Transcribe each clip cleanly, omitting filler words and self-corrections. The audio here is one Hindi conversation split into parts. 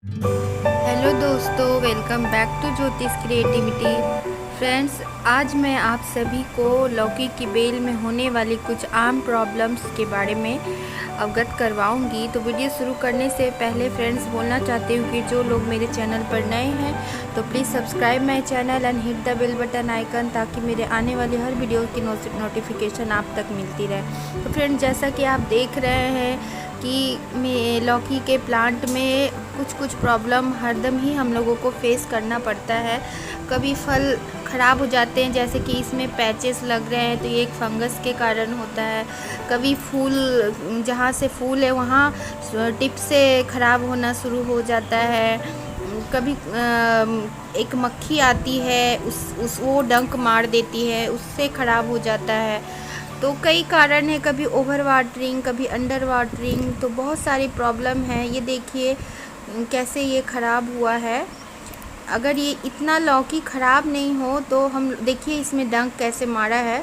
हेलो दोस्तों, वेलकम बैक टू ज्योतिष क्रिएटिविटी। फ्रेंड्स, आज मैं आप सभी को लौकी की बेल में होने वाली कुछ आम प्रॉब्लम्स के बारे में अवगत करवाऊंगी। तो वीडियो शुरू करने से पहले फ्रेंड्स बोलना चाहती हूँ कि जो लोग मेरे चैनल पर नए हैं तो please subscribe my channel and hit the bell button icon, ताकि मेरे आने वाली हर वीडियो की नोटिफिकेशन आप तक मिलती रहे। तो फ्रेंड्स, जैसा कि आप देख रहे हैं कि लौकी के प्लांट में कुछ प्रॉब्लम हरदम ही हम लोगों को फेस करना पड़ता है। कभी फल ख़राब हो जाते हैं, जैसे कि इसमें पैचेस लग रहे हैं तो ये एक फंगस के कारण होता है। कभी फूल, जहाँ से फूल है वहाँ टिप से ख़राब होना शुरू हो जाता है। कभी एक मक्खी आती है, उस वो डंक मार देती है, उससे ख़राब हो जाता है। तो कई कारण है, कभी ओवर वाटरिंग, कभी अंडर वाटरिंग, तो बहुत सारी प्रॉब्लम है। ये देखिए कैसे ये ख़राब हुआ है। अगर ये इतना लौकी ख़राब नहीं हो तो हम देखिए इसमें डंक कैसे मारा है।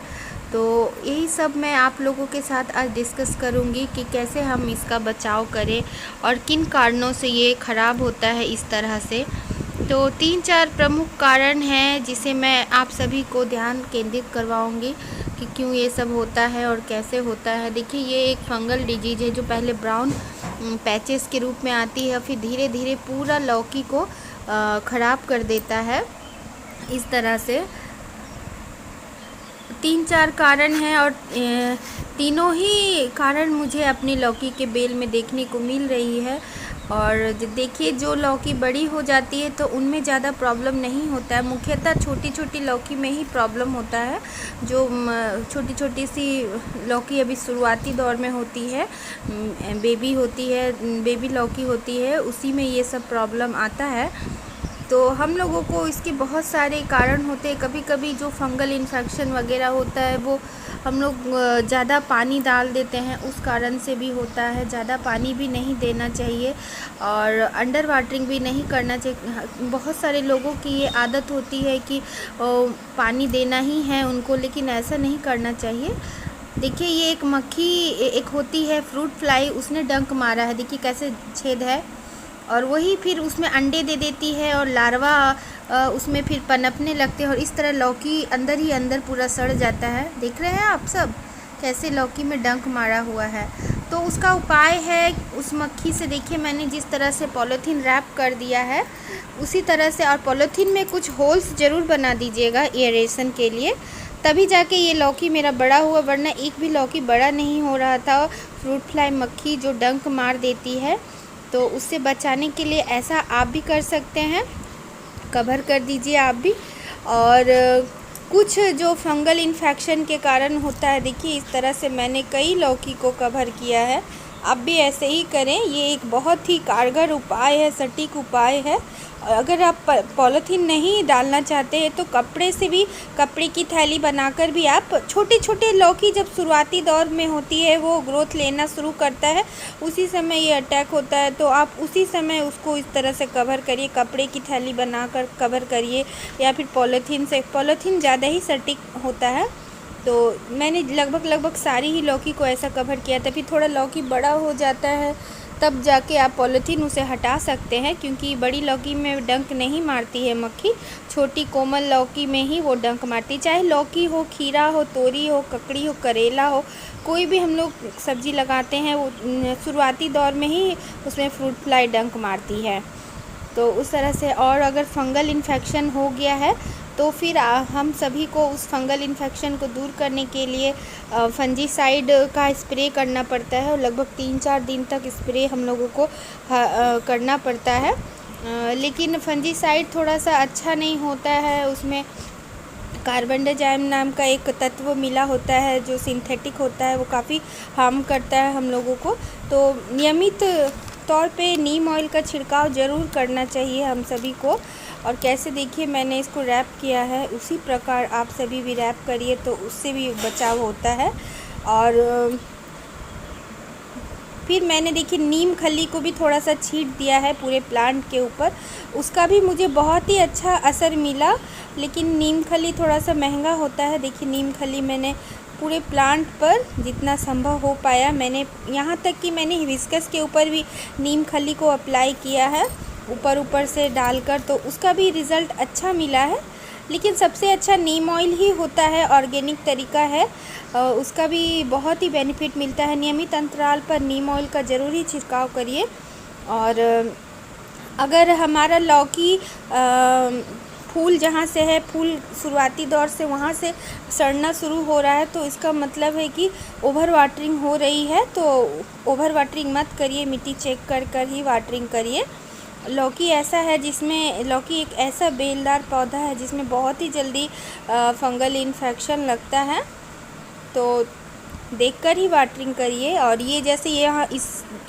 तो यही सब मैं आप लोगों के साथ आज डिस्कस करूंगी कि कैसे हम इसका बचाव करें और किन कारणों से ये ख़राब होता है इस तरह से। तो 3-4 प्रमुख कारण हैं जिसे मैं आप सभी को ध्यान केंद्रित करवाऊंगी कि क्यों ये सब होता है और कैसे होता है। देखिए, ये एक फंगल डिजीज़ है जो पहले ब्राउन पैचेस के रूप में आती है, फिर धीरे धीरे पूरा लौकी को ख़राब कर देता है इस तरह से। 3-4 कारण हैं और तीनों ही कारण मुझे अपनी लौकी के बेल में देखने को मिल रही है। और देखिए, जो लौकी बड़ी हो जाती है तो उनमें ज़्यादा प्रॉब्लम नहीं होता है, मुख्यतः छोटी छोटी लौकी में ही प्रॉब्लम होता है। जो छोटी छोटी सी लौकी अभी शुरुआती दौर में होती है, बेबी होती है, बेबी लौकी होती है, उसी में ये सब प्रॉब्लम आता है। तो हम लोगों को इसके बहुत सारे कारण होते हैं। कभी कभी जो फंगल इन्फेक्शन वगैरह होता है वो हम लोग ज़्यादा पानी डाल देते हैं, उस कारण से भी होता है। ज़्यादा पानी भी नहीं देना चाहिए और अंडर वाटरिंग भी नहीं करना चाहिए। बहुत सारे लोगों की ये आदत होती है कि पानी देना ही है उनको, लेकिन ऐसा नहीं करना चाहिए। देखिए, ये एक मक्खी एक होती है फ्रूट फ्लाई, उसने डंक मारा है, देखिए कैसे छेद है, और वही फिर उसमें अंडे दे देती है और लार्वा उसमें फिर पनपने लगते हैं और इस तरह लौकी अंदर ही अंदर पूरा सड़ जाता है। देख रहे हैं आप सब कैसे लौकी में डंक मारा हुआ है। तो उसका उपाय है, उस मक्खी से देखिए मैंने जिस तरह से पॉलीथीन रैप कर दिया है उसी तरह से, और पॉलीथीन में कुछ होल्स ज़रूर बना दीजिएगा एयरेशन के लिए, तभी जाके ये लौकी मेरा बड़ा हुआ, वरना एक भी लौकी बड़ा नहीं हो रहा था। फ्रूट फ्लाई मक्खी जो डंक मार देती है, तो उससे बचाने के लिए ऐसा आप भी कर सकते हैं, कवर कर दीजिए आप भी। और कुछ जो फंगल इन्फेक्शन के कारण होता है, देखिए इस तरह से मैंने कई लौकी को कवर किया है, आप भी ऐसे ही करें। ये एक बहुत ही कारगर उपाय है, सटीक उपाय है। अगर आप पॉलीथीन नहीं डालना चाहते हैं तो कपड़े से भी, कपड़े की थैली बनाकर भी आप, छोटे छोटे लौकी जब शुरुआती दौर में होती है, वो ग्रोथ लेना शुरू करता है, उसी समय ये अटैक होता है, तो आप उसी समय उसको इस तरह से कवर करिए, कपड़े की थैली बनाकर कवर करिए, या फिर पॉलीथीन से। पॉलीथीन ज़्यादा ही सटीक होता है। तो मैंने लगभग सारी ही लौकी को ऐसा कवर किया था। फिर थोड़ा लौकी बड़ा हो जाता है तब जाके आप पॉलीथीन उसे हटा सकते हैं, क्योंकि बड़ी लौकी में डंक नहीं मारती है मक्खी, छोटी कोमल लौकी में ही वो डंक मारती है। चाहे लौकी हो, खीरा हो, तोरी हो, ककड़ी हो, करेला हो, कोई भी हम लोग सब्ज़ी लगाते हैं वो शुरुआती दौर में ही उसमें फ्रूट फ्लाई डंक मारती है। तो उस तरह से, और अगर फंगल इन्फेक्शन हो गया है तो फिर हम सभी को उस फंगल इन्फेक्शन को दूर करने के लिए फंजीसाइड का स्प्रे करना पड़ता है, और लगभग 3-4 दिन तक स्प्रे हम लोगों को करना पड़ता है। लेकिन फंजीसाइड थोड़ा सा अच्छा नहीं होता है, उसमें कार्बेंडाजिम नाम का एक तत्व मिला होता है जो सिंथेटिक होता है, वो काफ़ी हार्म करता है हम लोगों को। तो नियमित तौर पे नीम ऑयल का छिड़काव ज़रूर करना चाहिए हम सभी को। और कैसे, देखिए मैंने इसको रैप किया है, उसी प्रकार आप सभी भी रैप करिए तो उससे भी बचाव होता है। और फिर मैंने देखिए नीम खली को भी थोड़ा सा छींट दिया है पूरे प्लांट के ऊपर, उसका भी मुझे बहुत ही अच्छा असर मिला। लेकिन नीम खली थोड़ा सा महंगा होता है। देखिए नीम खली मैंने पूरे प्लांट पर जितना संभव हो पाया मैंने, यहाँ तक कि मैंने हिबिस्कस के ऊपर भी नीम खली को अप्लाई किया है। ऊपर ऊपर से डालकर, तो उसका भी रिज़ल्ट अच्छा मिला है। लेकिन सबसे अच्छा नीम ऑयल ही होता है, ऑर्गेनिक तरीका है, उसका भी बहुत ही बेनिफिट मिलता है। नियमित अंतराल पर नीम ऑयल का ज़रूर ही छिड़काव करिए। और अगर हमारा लौकी फूल जहाँ से है, फूल शुरुआती दौर से वहाँ से सड़ना शुरू हो रहा है, तो इसका मतलब है कि ओवर वाटरिंग हो रही है। तो ओवर वाटरिंग मत करिए, मिट्टी चेक कर कर ही वाटरिंग करिए। लौकी ऐसा है जिसमें, लौकी एक ऐसा बेलदार पौधा है जिसमें बहुत ही जल्दी फंगल इन्फेक्शन लगता है, तो देखकर ही वाटरिंग करिए। और ये जैसे यहाँ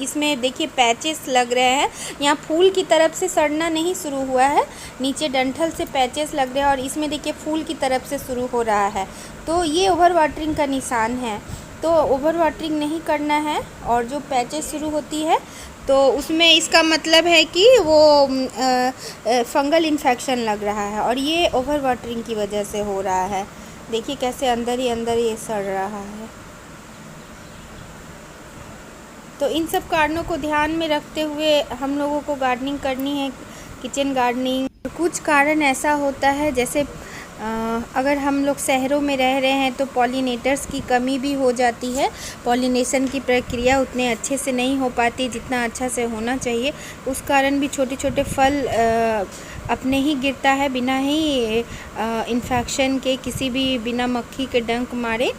इसमें देखिए पैचेस लग रहे हैं, यहाँ फूल की तरफ से सड़ना नहीं शुरू हुआ है, नीचे डंठल से पैचेस लग रहे हैं, और इसमें देखिए फूल की तरफ से शुरू हो रहा है, तो ये ओवर वाटरिंग का निशान है। तो ओवर वाटरिंग नहीं करना है। और जो पैचेस शुरू होती है तो उसमें इसका मतलब है कि वो फंगल इन्फेक्शन लग रहा है, और ये ओवर वाटरिंग की वजह से हो रहा है। देखिए कैसे अंदर ही अंदर ये सड़ रहा है। तो इन सब कारणों को ध्यान में रखते हुए हम लोगों को गार्डनिंग करनी है, किचन गार्डनिंग। कुछ कारण ऐसा होता है, जैसे अगर हम लोग शहरों में रह रहे हैं तो पॉलिनेटर्स की कमी भी हो जाती है, पॉलिनेशन की प्रक्रिया उतने अच्छे से नहीं हो पाती जितना अच्छा से होना चाहिए। उस कारण भी छोटे छोटे फल अपने ही गिरता है, बिना ही इन्फेक्शन के, किसी भी बिना मक्खी के डंक मारे।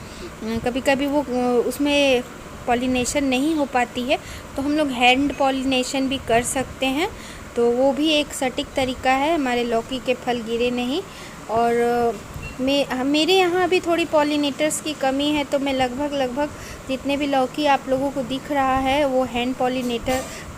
कभी कभी वो उसमें पॉलिनेशन नहीं हो पाती है, तो हम लोग हैंड पॉलिनेशन भी कर सकते हैं, तो वो भी एक सटीक तरीका है, हमारे लौकी के फल गिरे नहीं। और मेरे यहाँ अभी थोड़ी पॉलिनेटर्स की कमी है, तो मैं लगभग जितने भी लौकी आप लोगों को दिख रहा है वो हैंड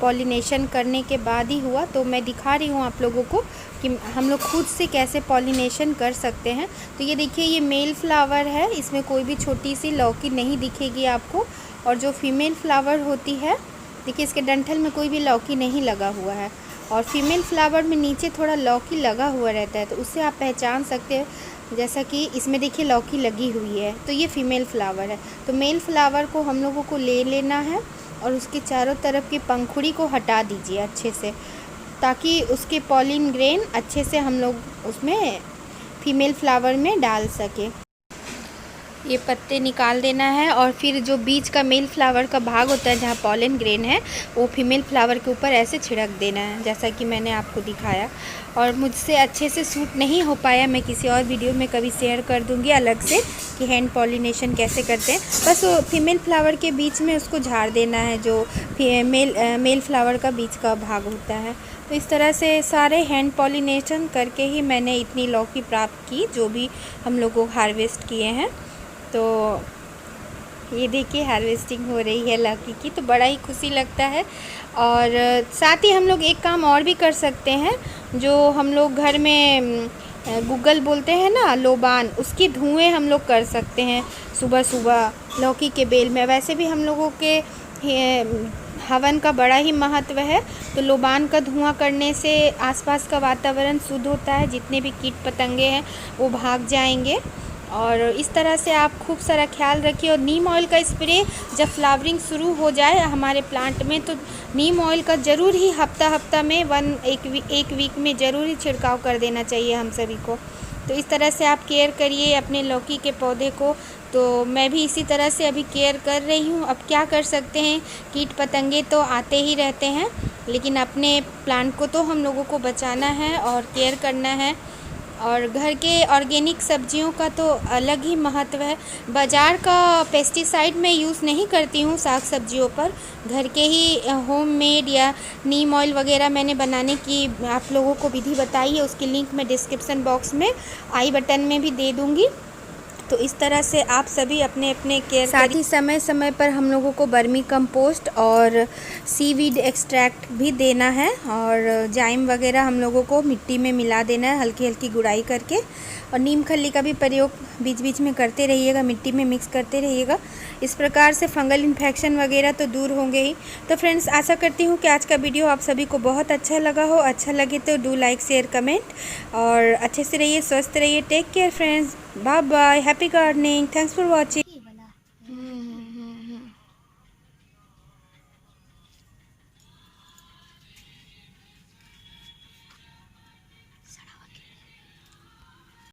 पॉलिनेशन करने के बाद ही हुआ। तो मैं दिखा रही हूँ आप लोगों को कि हम लोग खुद से कैसे पॉलिनेशन कर सकते हैं। तो ये देखिए, ये मेल फ्लावर है, इसमें कोई भी छोटी सी लौकी नहीं दिखेगी आपको। और जो फीमेल फ्लावर होती है, देखिए इसके डंठल में कोई भी लौकी नहीं लगा हुआ है, और फीमेल फ्लावर में नीचे थोड़ा लौकी लगा हुआ रहता है, तो उससे आप पहचान सकते हैं। जैसा कि इसमें देखिए लौकी लगी हुई है, तो ये फीमेल फ्लावर है। तो मेल फ्लावर को हम लोगों को ले लेना है और उसके चारों तरफ की पंखुड़ी को हटा दीजिए अच्छे से, ताकि उसके पॉलिन ग्रेन अच्छे से हम लोग उसमें फीमेल फ्लावर में डाल सके। ये पत्ते निकाल देना है, और फिर जो बीच का मेल फ्लावर का भाग होता है जहाँ पॉलन ग्रेन है, वो फीमेल फ्लावर के ऊपर ऐसे छिड़क देना है, जैसा कि मैंने आपको दिखाया। और मुझसे अच्छे से सूट नहीं हो पाया, मैं किसी और वीडियो में कभी शेयर कर दूंगी अलग से कि हैंड पॉलिनेशन कैसे करते हैं। बस वो फीमेल फ्लावर के बीच में उसको झाड़ देना है, जो मेल फ्लावर का बीच का भाग होता है। तो इस तरह से सारे हैंड पॉलिनेशन करके ही मैंने इतनी लौकी प्राप्त की, जो भी हम लोगों हार्वेस्ट किए हैं। तो ये देखिए हार्वेस्टिंग हो रही है लौकी की, तो बड़ा ही खुशी लगता है। और साथ ही हम लोग एक काम और भी कर सकते हैं, जो हम लोग घर में गूगल बोलते हैं ना, लोबान, उसकी धुएं हम लोग कर सकते हैं सुबह सुबह लौकी के बेल में। वैसे भी हम लोगों के हवन का बड़ा ही महत्व है, तो लोबान का धुआं करने से आसपास का वातावरण शुद्ध होता है, जितने भी कीट पतंगे हैं वो भाग जाएंगे। और इस तरह से आप खूब सारा ख्याल रखिए। और नीम ऑयल का स्प्रे जब फ्लावरिंग शुरू हो जाए हमारे प्लांट में, तो नीम ऑयल का ज़रूर ही हफ्ता में एक वीक में ज़रूर ही छिड़काव कर देना चाहिए हम सभी को। तो इस तरह से आप केयर करिए अपने लौकी के पौधे को। तो मैं भी इसी तरह से अभी केयर कर रही हूँ। अब क्या कर सकते हैं, कीट पतंगे तो आते ही रहते हैं, लेकिन अपने प्लांट को तो हम लोगों को बचाना है और केयर करना है। और घर के ऑर्गेनिक सब्जियों का तो अलग ही महत्व है। बाज़ार का पेस्टिसाइड मैं यूज़ नहीं करती हूँ साग सब्जियों पर, घर के ही होममेड या नीम ऑयल वगैरह मैंने बनाने की आप लोगों को विधि बताई है, उसकी लिंक मैं डिस्क्रिप्शन बॉक्स में आई बटन में भी दे दूँगी। तो इस तरह से आप सभी अपने अपने केयर, साथ ही समय समय पर हम लोगों को वर्मी कंपोस्ट और सीवीड एक्सट्रैक्ट भी देना है, और जाइम वगैरह हम लोगों को मिट्टी में मिला देना है हल्की हल्की गुड़ाई करके। और नीम खली का भी प्रयोग बीच बीच में करते रहिएगा, मिट्टी में मिक्स करते रहिएगा। इस प्रकार से फंगल इन्फेक्शन वगैरह तो दूर होंगे ही। तो फ्रेंड्स, आशा करती हूँ कि आज का वीडियो आप सभी को बहुत अच्छा लगा हो। अच्छा लगे तो डू लाइक शेयर कमेंट, और अच्छे से रहिए, स्वस्थ रहिए। Take care friends, bye bye, happy gardening, thanks for watching.